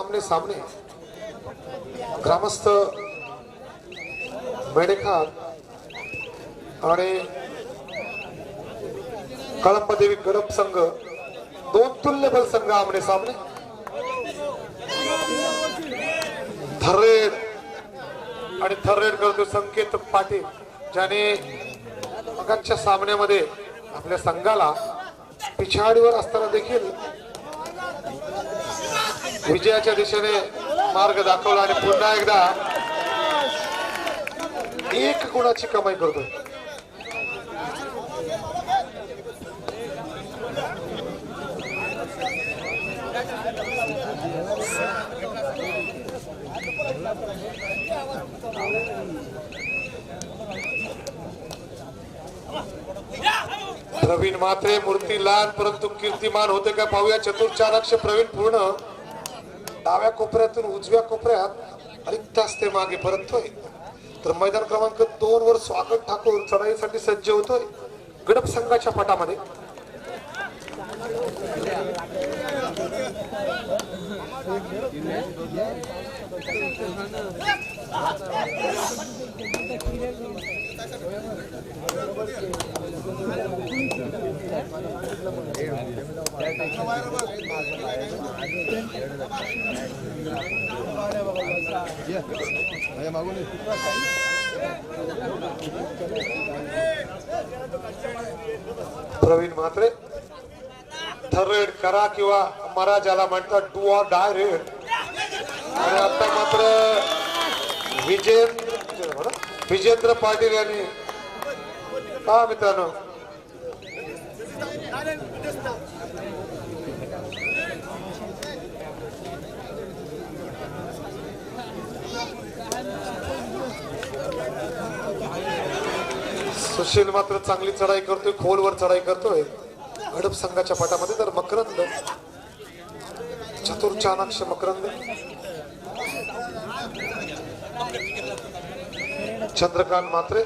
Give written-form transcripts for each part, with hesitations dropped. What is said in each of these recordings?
आमने सामने ग्रामस्थ मेडेखान आणि कळंबदेवी गडप संघ, दोन तुल्यबल संघ आमने सामने. थर्रेड आणि थर्रेड करतो संकेत पाटील, ज्याने मगाच्या सामन्यामध्ये आपल्या संघाला पिछाडीवर असताना देखील विजयाच्या दिशेने मार्ग दाखवला आणि पुन्हा एकदा एक गुणाची कमाई करतो. प्रवीण मात्रे मूर्ती लहान परंतु कीर्तिमान होते का पाहूया. चतुर्चाराक्ष प्रवीण पूर्ण डाव्या कोपऱ्यातून उजव्या कोपऱ्यात रिक्त असते मागे परततोय. तर मैदान क्रमांक 2 वर स्वागत ठाकूर चढाईसाठी सज्ज होतोय गडप संघाच्या पटामध्ये. प्रवीण म्हात्रे थर्रेड करा किंवा मरा ज्याला म्हणतात डू ऑर डाय रेड. आणि आता मात्र विजेंद्र पाटील यांनी पहा मित्रांनो, सुशील मात्र चांगली चढाई करतोय, खोलवर चढाई करतोय गडप संघाच्या पटामध्ये. तर मकरंद चतुर्चानाक्ष मकरंद, चंद्रकांत मात्रे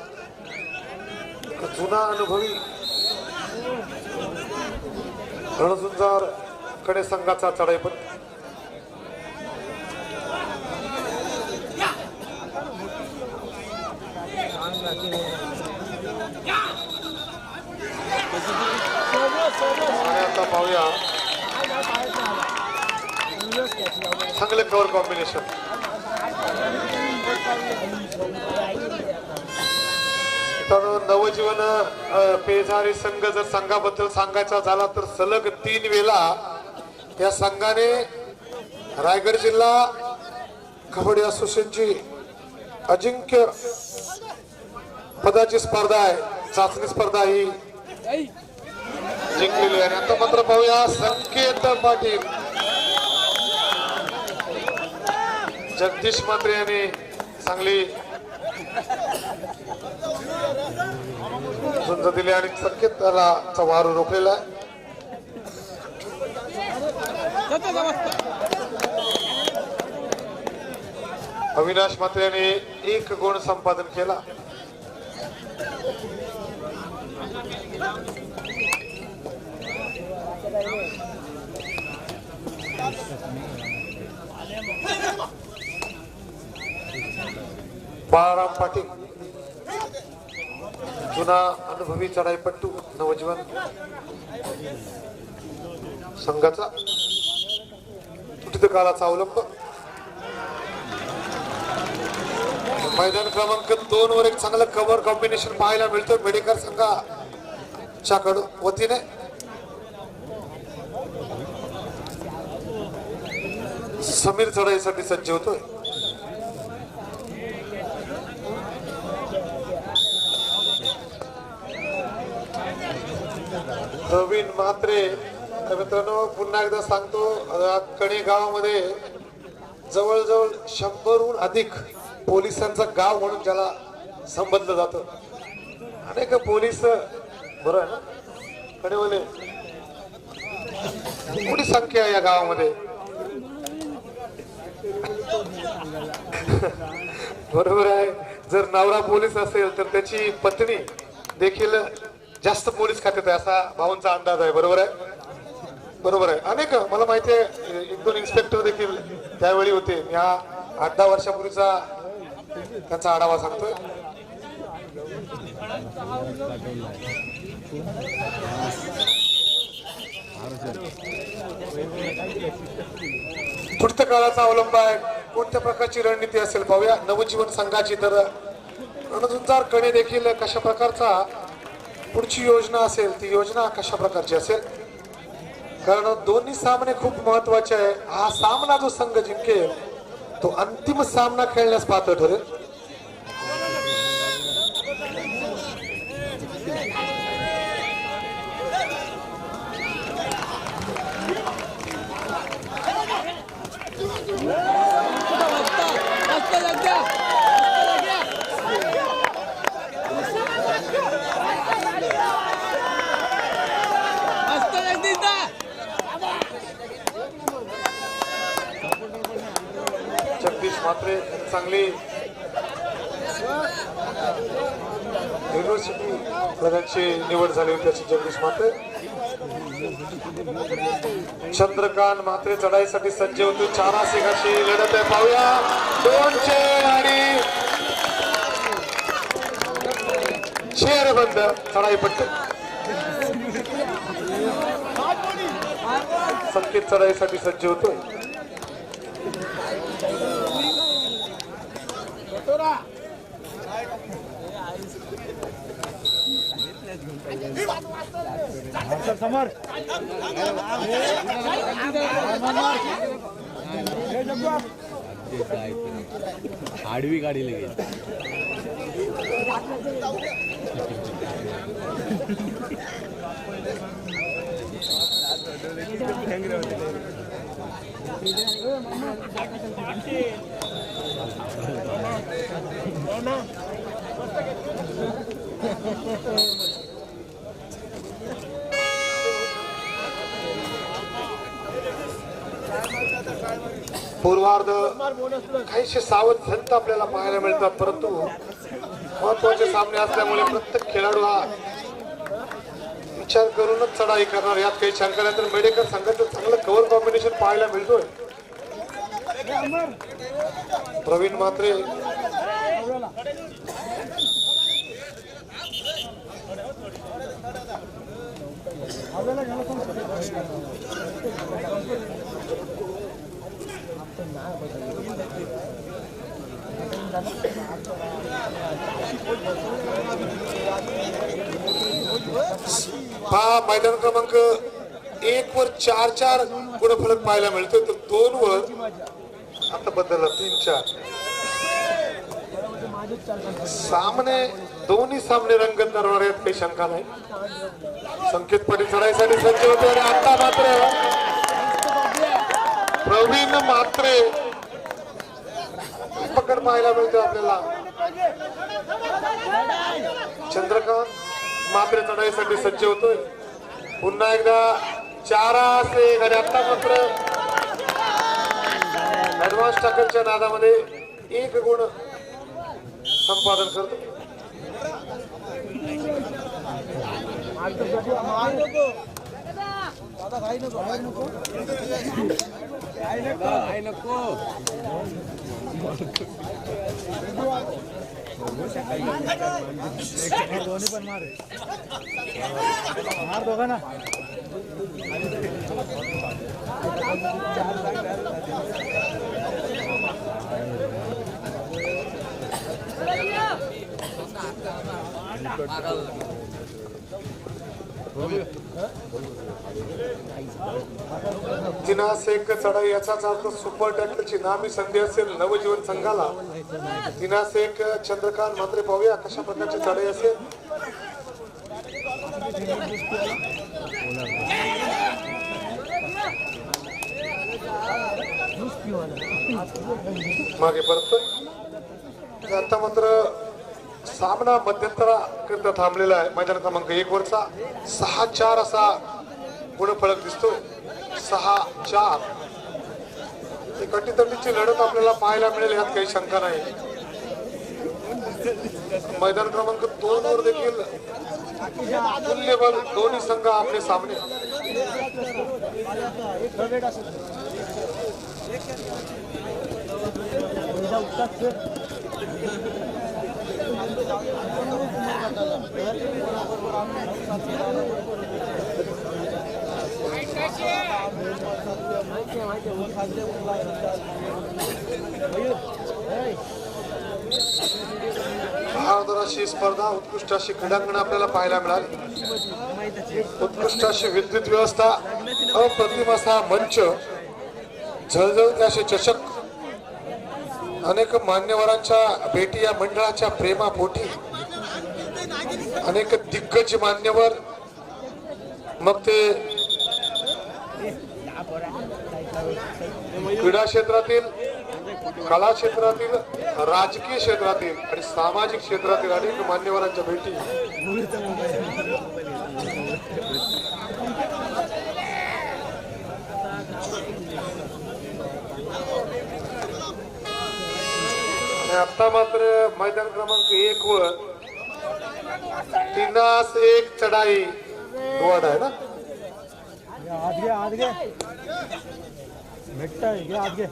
जुना अनुभवी रणझुंजार कडे संघाचा चढाई पण. आता पाहूया चांगले कव्हर कॉम्बिनेशन. तर नवजीवन पेझारी संघ जर संघाबद्दल सांगायचा झाला तर सलग 3 वेळा या संघाने रायगड जिल्हा कबड्डी असोसिएशनची अजिंक्य पदाची स्पर्धा आहे, चाचणी स्पर्धा ही जिंकलेली आहे. आता मात्र पाहूया संकेत पाटील, जगदीश मात्रे यांनी चांगली झुंज दिली आणि संकेताला वारू रोखलेला आहे. अविनाश मात्रे यांनी 1 गुण संपादन केला. बाळाराम पाटील जुना अनुभवी चढाईपट्टू नवजीवन संघाचा तुटीत काळाचा अवलंब. मैदान क्रमांक 2 वर एक चांगलं कव्हर कॉम्बिनेशन पाहायला मिळतं मेडेकर संघाच्या वतीने. समीर चढाईसाठी सज्ज होतोय. प्रवीण म्हात्रे. तर मित्रांनो पुन्हा एकदा सांगतो, कणे गावामध्ये जवळजवळ 100हून अधिक पोलिसांचं गाव म्हणून ज्याला संबोधलं जातं. अनेक पोलीस बरं आहे ना कणेवाले, मोठी संख्या आहे या गावामध्ये. बरोबर आहे. जर नवरा पोलीस असेल तर त्याची पत्नी देखील जास्त पोलीस खात्यात आहे असा भाऊंचा अंदाज आहे. बरोबर आहे, बरोबर आहे. अनेक मला माहिती आहे 1-2 इन्स्पेक्टर देखील त्यावेळी होते. मी हा 8-10 वर्षापूर्वीचा त्यांचा आढावा सांगतोय. पुढच्या काळाचा अवलंब आहे. कोणत्या प्रकारची रणनीती असेल पाहूया. नवजीवन संघाची तर रणझुंजार कणे देखील कशा प्रकारचा पुढची योजना असेल, ती योजना कशा प्रकारची असेल, कारण दोन्ही सामने खूप महत्वाचे आहे. हा सामना जो संघ जिंकेल तो अंतिम सामना खेळण्यास पात्र ठरेल. जगदीश म्हात्रे चांगली युनिव्हर्सिटी त्यांची निवड झाली होती. अशी जगदीश म्हात्रे. चंद्रकांत म्हात्रे चढाईसाठी सज्ज होते. 4 अशी लढत आहे. पाहूया 2 चेर आणि चेर बंद चढाई पट्टी. संकेत चढाईसाठी सज्ज होतोय. समोर आडवी गाडी लगेच पूर्वार्ध काहीशे सावध संत आपल्याला पाहायला मिळतात, परंतु महत्वाचे सामने असल्यामुळे प्रत्येक खेळाडू हा विचार करूनच चढाई करणार. यात काही शंका नाही. तर मेडेकर संघाचं चांगलं कव्हर कॉम्बिनेशन पाहायला मिळतोय. प्रवीण म्हात्रे हा मैदान क्रमांक 1 वर 4-4 गुणफलक पाहायला मिळतोय. तर 2 वर आता बदलला 3-4 सामने. दोन्ही सामने रंगत ठरवणार आहेत, काही शंका नाही. संकेत पाटील चढाईसाठी सज्ज होते आणि आता मात्र प्रवीण म्हात्रे पकड पाहायला मिळतो आपल्याला. चंद्रकांत म्हात्रे चढाईसाठी सज्ज होतोय. पुन्हा एकदा 4 असे आणि आता मात्र ऍडव्हान्स टाकलच्या नादामध्ये 1 गुण संपादन करतो. दोन्ही पण मार दोघा ना. दिनासेक चढाई याचाच अर्थ सुपर टॅक्टरची नामी संधी असेल नवजीवन संघाला. दिनासेक चंद्रकांत म्हात्रे पाहूया कशा प्रकारची चढाई असेल. मागे परतोय. आता मात्र सामना मध्यंतराकरिता थांबलेला आहे. मैदान क्रमांक 1 वरचा 6-4 असा गुणफलक दिसतोय. 6-4 एक अटीतटीची लढत आपल्याला पाहायला मिळेल, यात काही शंका नाही. मैदान क्रमांक 2 वर देखील तुल्यबल दोन्ही संघ आपले सामने. महाराष्ट्र अशी स्पर्धा उत्कृष्ट अशी क्रीडांगण आपल्याला पाहायला मिळाली. उत्कृष्ट अशी विद्युत व्यवस्था, अप्रतिम असा मंच, झळझळते असे चषक, अनेक मान्यवरांच्या भेटी या मंडळाच्या प्रेमापोटी, अनेक दिग्गज मान्यवर, मग ते क्रीडा क्षेत्रातील, कला क्षेत्रातील, राजकीय क्षेत्रातील आणि सामाजिक क्षेत्रातील अनेक मान्यवरांच्या भेटी. आणि आता मात्र मैदान क्रमांक 1 वर 3-1 चढाई वड आहे ना. आज घे भेटत घे आज घे.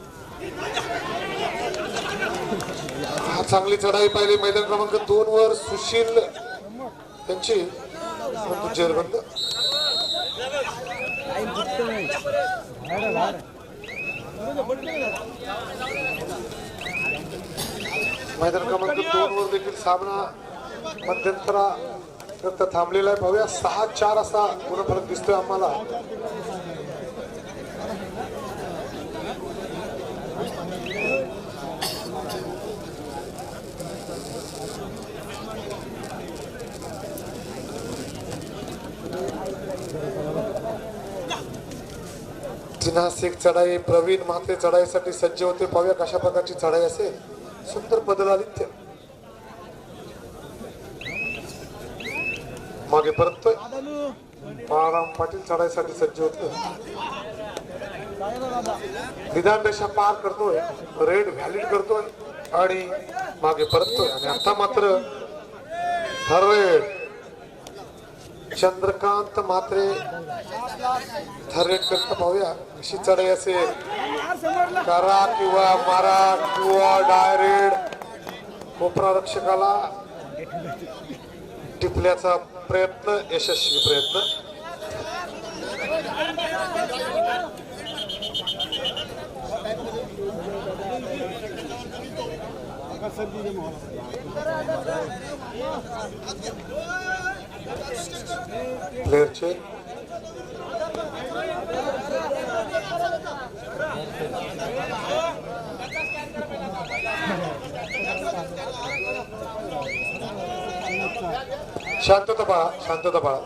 चांगली चढाई पाहिली मैदान क्रमांक 2 वर सुशील त्यांची जेरबंद. मैदान क्रमांक 2 वर देखील सामना मध्यंतरा थांबलेला आहे. पाहूया 6-4 असा गुणफलक दिसतोय आम्हाला. जिनासिक चढाई प्रवीण म्हात्रे चढाईसाठी सज्ज होते. पाहूया कशा प्रकारची चढाई असेल. सुंदर बदलादित्य मागे परततोय. बाळाराम पाटील चढाईसाठी सज्ज होते. विधान रेषा पार करतोय, रेड व्हॅलिड करतोय आणि मागे परततोय. आणि आता मात्र थर्ड चंद्रकांत म्हात्रे थर्ड करता. पाहूया कशी चढाई असेल. करा किंवा मारा किंवा डायरेक्ट कोपरा रक्षकाला टिपल्याचा प्रयत्न, यशस्वी प्रयत्न. प्लेयरचे शांतता बाळा, शांतता बाळा.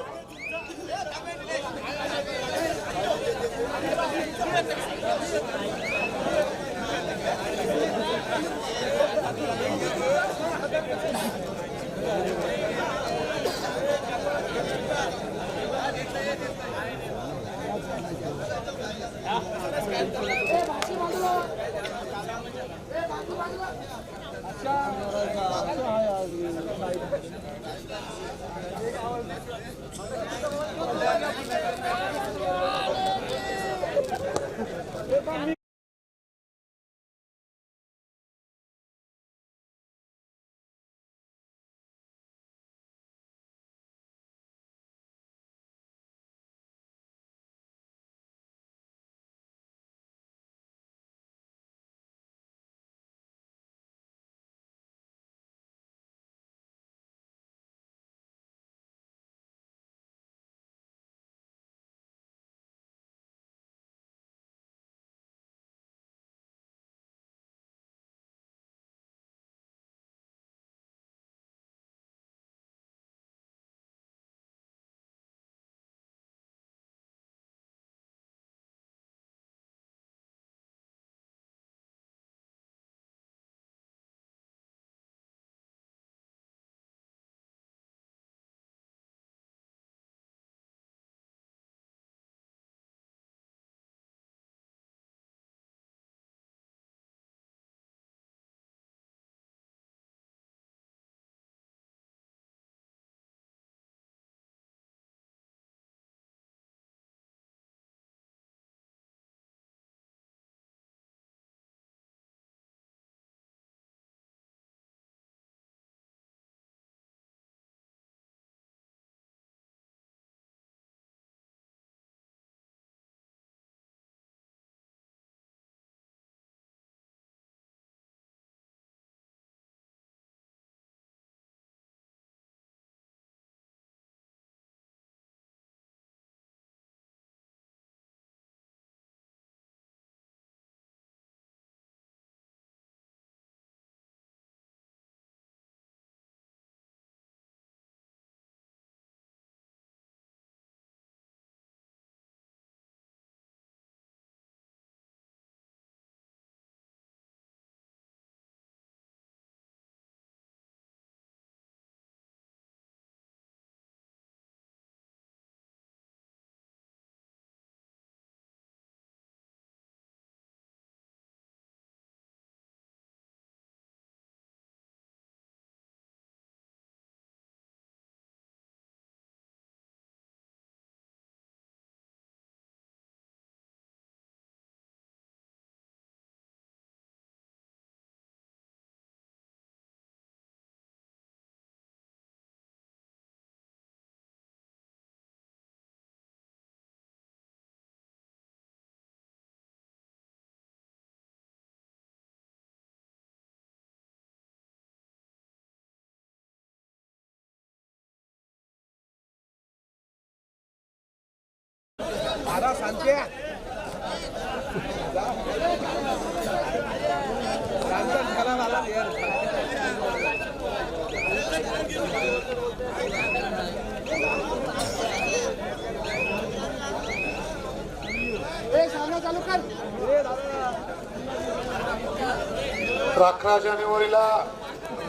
तर 11 जानेवारीला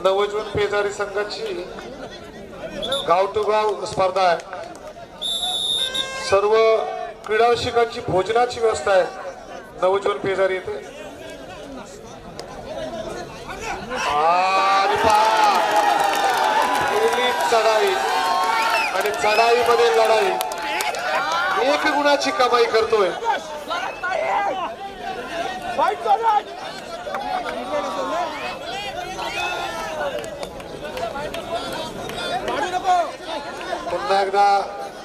नवजून पेजारी संघाची गाव टू गाव स्पर्धा आहे. सर्व क्रीडाशिकांची भोजनाची व्यवस्था आहे नवजून पेजारी येथे. आणि पहिली चढाई आणि चढाईमध्ये लढाई, 1 गुणाची कमाई करतोय. पुन्हा एकदा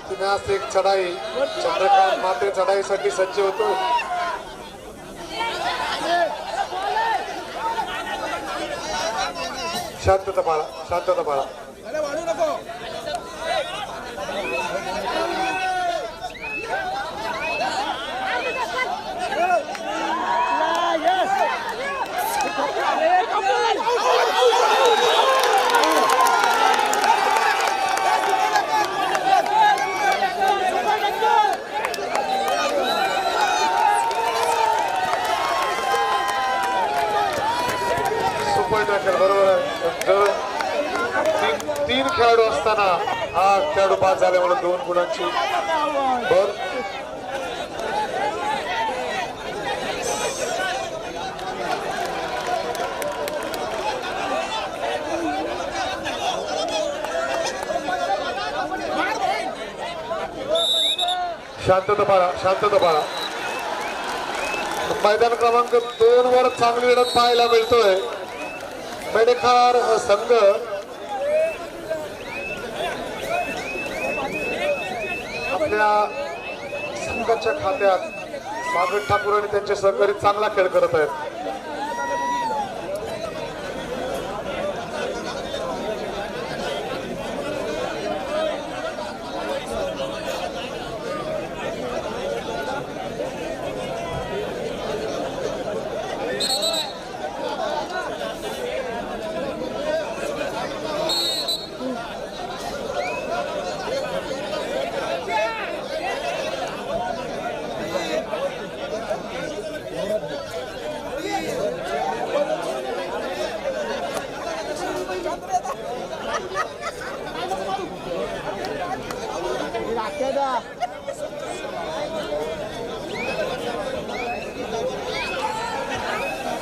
तिने एक चढाई, चंद्रकांत मात्र चढाईसाठी सज्ज होतो. शांतता बाळा, शांतता बाळा. बरोबर आहे. जर 3 खेळाडू असताना हा खेळाडू बाद झाल्यामुळे 2 गुणांची भर. शांतता पाळा, शांतता पाळा. मैदान क्रमांक 2 वर चांगली लढत पाहायला मिळतोय. मेडेखार संघ आपल्या संघाच्या खात्यात स्वागत ठाकूर आणि त्यांचे सहकारी चांगला खेळ करत आहेत.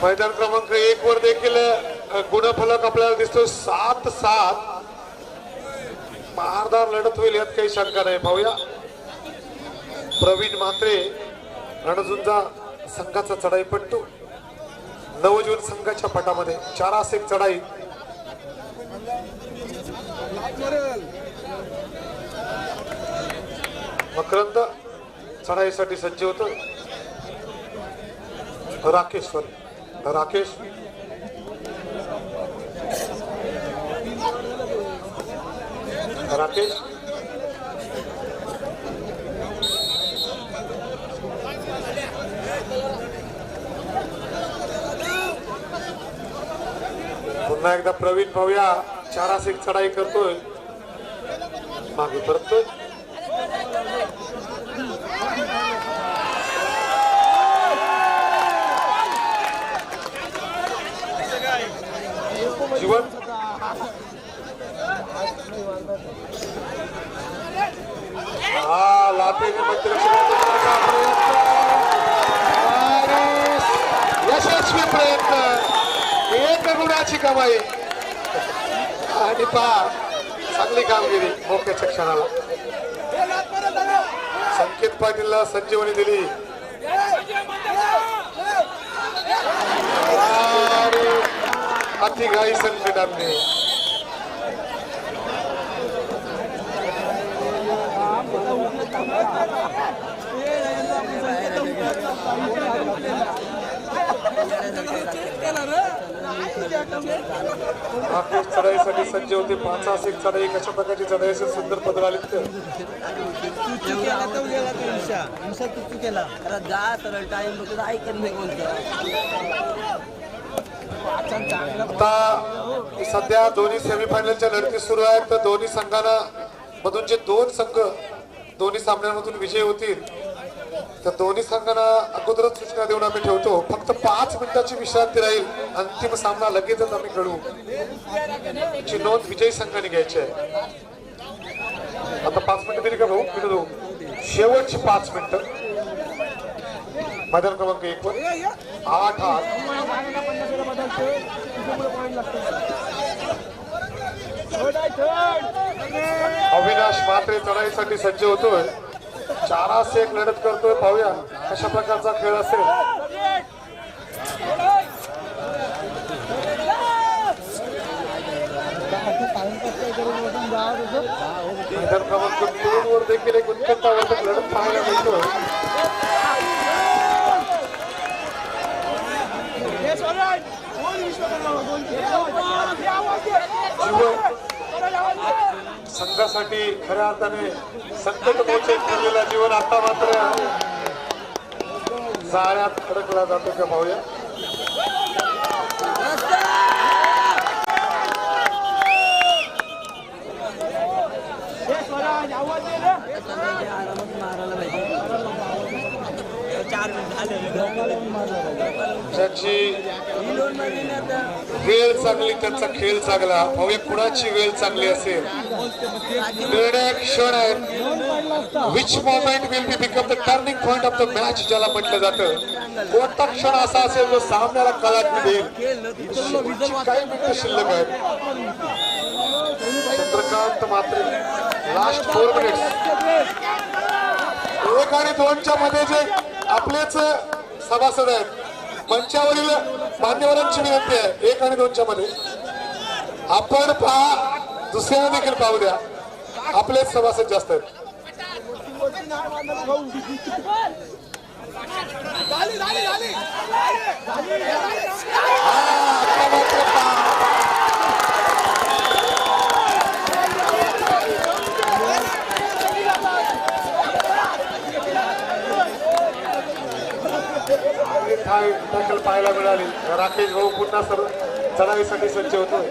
मैदान क्रमांक 1 वर देखील गुणफलक आपल्याला दिसतोय 7-7. मारदार लढत होईल यात काही शंका नाही. पाहूया प्रवीण म्हात्रे रणझुंजा संघाचा चढाईपट्टू, नवजून संघाच्या पटामध्ये 4 चढाई. मकरंद चढाईसाठी सज्ज होतो. राकेश राकेश राकेश पुन्हा एकदा प्रवीण पाहूया. 4 चढाई करतोय, मागे परतोय. जीवन लातेने यशस्वी प्रयत्न, 1 गुणाची कमाई आणि चांगली कामगिरी. मोक्याच्या क्षणाला संकेत पाटीलला संजीवनी दिली. अति घाई संकटांनी राकेश चढाईसाठी सज्ज होते. 5-6 चढाई कशा प्रकारची चढाई असेल सुंदर पदर आले तर आता सध्या दोन्ही सेमीफायनलच्या लढती सुरू आहेत. तर दोन्ही संघांना मधून जे 2 संघ दोन्ही सामन्यांमधून विजय होतील तर दोन्ही संघांना अगोदरच सूचना देऊन आम्ही ठेवतो फक्त 5 मिनिटाची विश्रांती राहील. अंतिम सामना लगेचच आम्ही करू. ची नोंद विजयी संघाने घ्यायची आहे. आता 5 मिनिटं दिली का भाऊ? विनोद शेवटची 5 मिनिटं. मैदान क्रमांक 1 वर 8-8 अविनाश मात्रे चढाईसाठी सज्ज होतोय. 4-1 लढत करतोय. पाहूया कशा प्रकारचा खेळ असेल. मैदान क्रमांक 2 वर देखील एक उत्कंठावर्धक लढत पाहायला मिळतोय. संघासाठी खऱ्या अर्थाने संकट मोचक ठरलेला जीवन आता मात्र जाळ्यात अडकला जातो का पाहूया. ज्याची वेळ चांगली त्यांचा खेळ चांगला. पाहूया कुणाची वेळ चांगली असेल. निर्णायक क्षण आहे. Which moment will be become the turning point of the match ज्याला म्हटलं जातं. कोणता क्षण असा असेल जो सामन्याला कलाटणी देईल. काही मिनिटं शिल्लक आहेत. चंद्रकांत मात्रे लास्ट 4 मिनिट्स. 1 आणि 2च्या मध्ये जे आपलेच सभासद आहेत मंचावरील मान्यवरांची विनंती आहे 1 आणि 2च्या मध्ये आपण पहा. दुसऱ्यांना देखील पाहू द्या. आपलेच सभासद जास्त आहेत. टॅकल पाहायला मिळाली. राकेश भाऊ पुन्हा चढाईसाठी सज्ज होतोय.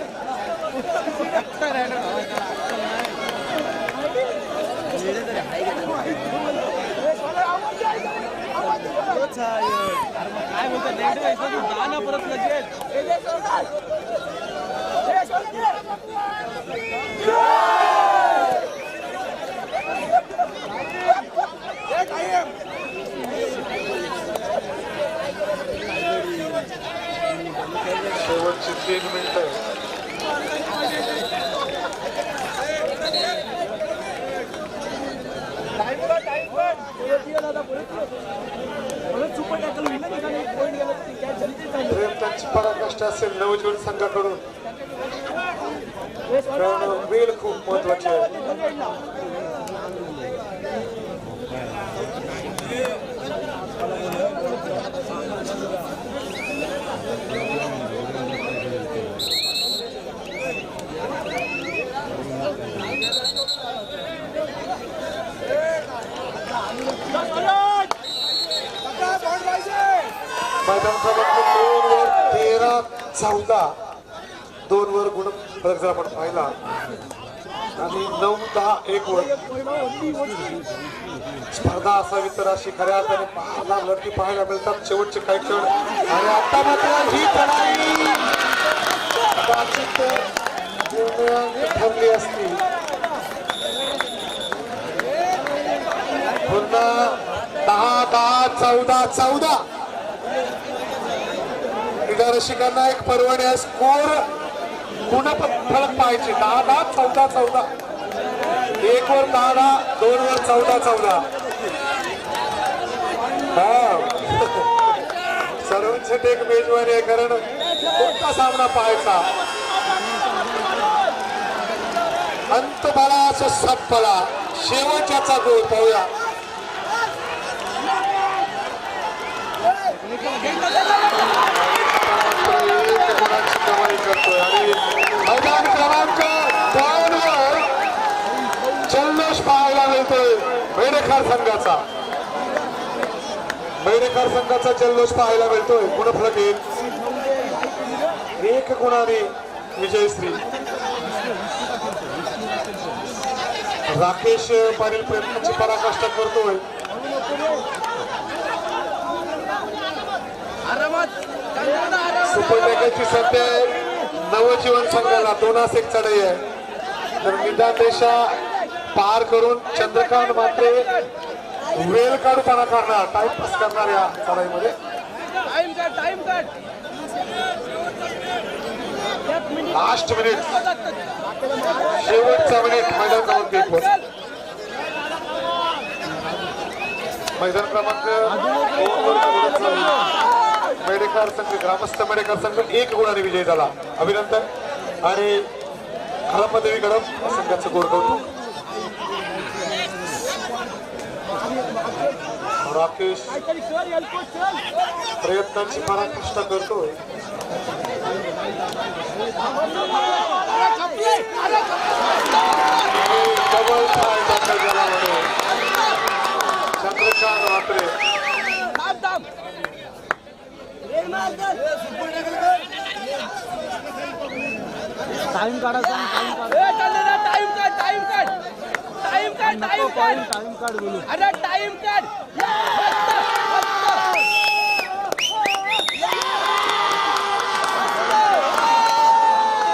शेवटची 3 मिनिटं. त्यांची पराकाष्ठा असेल नवजीवन संघाकडून. वेळ खूप महत्वाची आहे. मैदान क्रमांक 2 वर 13-14 2 वर गुण फरक जर आपण पाहिला आणि 9-10-1 वर स्पर्धा असावी तर अशी खऱ्या अर्थाने लढती पाहायला मिळतात. शेवटचे काही क्षण आणि आता मात्र ही लढाई कदाचित ठरली असती. पुन्हा 10-10-14-14 क्रीडा रसिकांना एक पर्वणी आहे. स्कोर पुन्हा फरक पाहायचे. 10-10-14-14 1 वर 10-10 2 वर 14-14. हा सर्वांसाठी एक मेजवानी आहे कारण कोणता सामना पाहायचा. अंत भला असो सब भला. शेवटच्याचा गोल पाहूया. गुणाची कमाई संघाचा मेडेकर संघाचा जल्लोष पाहायला मिळतोय. गुणफलक 1 गुणाने विजयश्री. राकेश पाटील प्रयत्नाची पराकाष्ठा करतोय. सुपर्णेची सध्या नवजीवन संघाला 2-1 चढाई आहे. तर निदान रेषा पार करून चंद्रकांत मात्र वेळ काढूपणा करणार, टाइमपास करणार या चढाईमध्ये. लास्ट मिनिट, शेवटचा मिनिट मैदान क्रमांक 1 वर. मैदान क्रमांक 2 वर मेडेकर संघ, ग्रामस्थ मेडेकर संघ 1 गुणाने विजय झाला. अभिनंदन. आणि हरपदेवी गडम संघाचं गोरगौतुक. राकेश प्रयत्नांची पराकाष्ठा करतोय. डबल ट्राय दाखल झाला म्हणून चंद्रकांत मात्रे. टाइम काढा टाइम काढ बोलू. अरे टाइम काढ.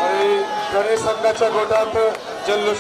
आणि गणेश संघाच्या गोटात जल्लोष.